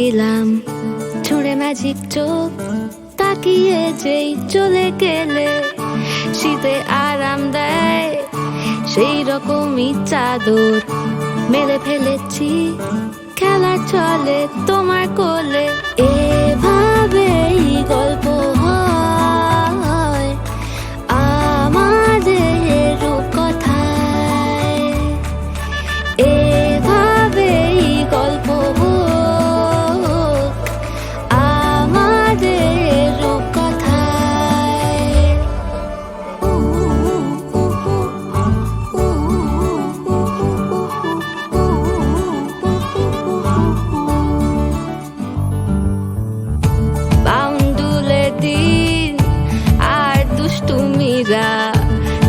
দিলাম ছুঁড়ে ম্যাজিক চোখ, তাকিয়ে যেই চলে গেলে শীতে আরাম দেয় সেই রকমই চাদর মেলে ফেলেছি, খেলা চলে তোমার কোলে। এভাবেই গল্প হয় আমাদের রূপকথায়, এভাবেই গল্প হোক আমাদের রূপকথায়। বাউন্ডুলে দিন আর দুষ্টুমিরা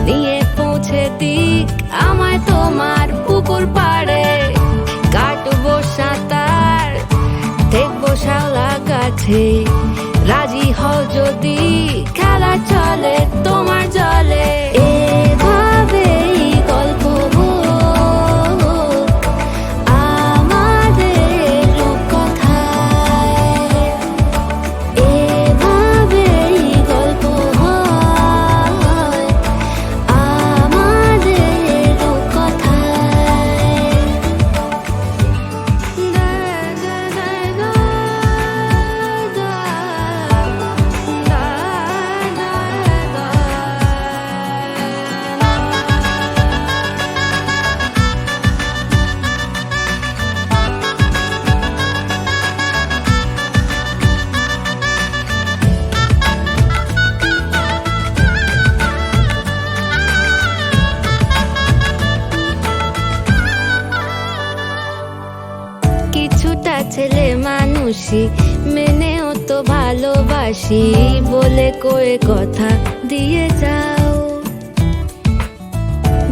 নিয়ে পৌঁছে দিক আমায় তোমার পুকুর পাড়ে, কাটবো সাঁতার দেখবো শাওলা গাছে, রাজি হও যদি খেলা চলে তোমার জলে। এভাবেই গল্প হোক আমাদের রূপকথায়, এভাবেই গল্প হয় আমাদের রূপকথায়। কিছুটা ছেলে মানুষই মেনেও তো ভালোবাসি, বলে কয়ে কথা দিয়ে যাও।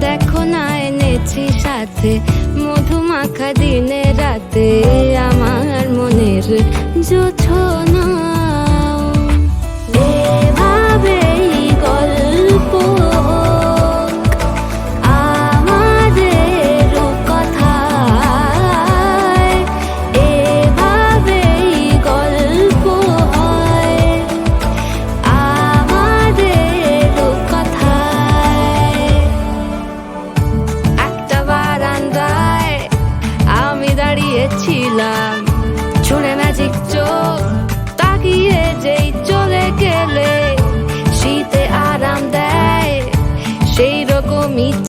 দেখো না এনেছি সাথে মধুমাখা দিনে রাতে আমার মনের জোছনা। এভাবেই গল্প হোক আমাদের রূপকথায়, এভাবেই গল্প হয় আমাদের রূপকথায়। একটা বারান্দায় আমি দাঁড়িয়েছিলাম, ছুঁড়ে ম্যাজিক